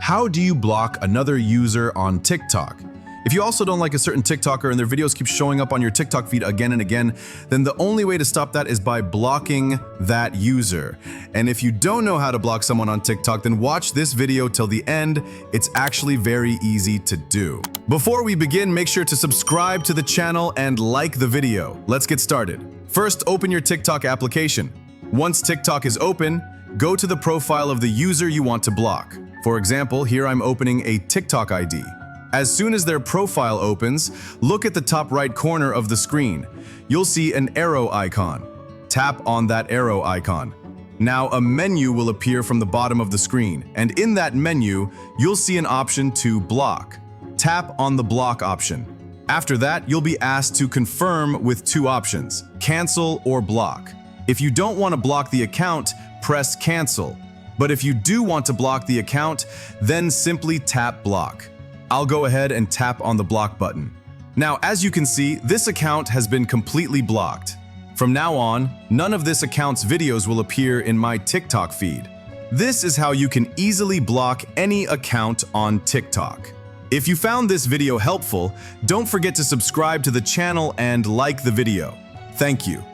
How do you block another user on TikTok? If you also don't like a certain TikToker and their videos keep showing up on your TikTok feed again and again, then the only way to stop that is by blocking that user. And if you don't know how to block someone on TikTok, then watch this video till the end. It's actually very easy to do. Before we begin, make sure to subscribe to the channel and like the video. Let's get started. First, open your TikTok application. Once TikTok is open, go to the profile of the user you want to block. For example, here I'm opening a TikTok ID. As soon as their profile opens, look at the top right corner of the screen. You'll see an arrow icon. Tap on that arrow icon. Now a menu will appear from the bottom of the screen, and in that menu, you'll see an option to block. Tap on the block option. After that, you'll be asked to confirm with two options, cancel or block. If you don't want to block the account, press cancel. But if you do want to block the account, then simply tap block. I'll go ahead and tap on the block button. Now, as you can see, this account has been completely blocked. From now on, none of this account's videos will appear in my TikTok feed. This is how you can easily block any account on TikTok. If you found this video helpful, don't forget to subscribe to the channel and like the video. Thank you.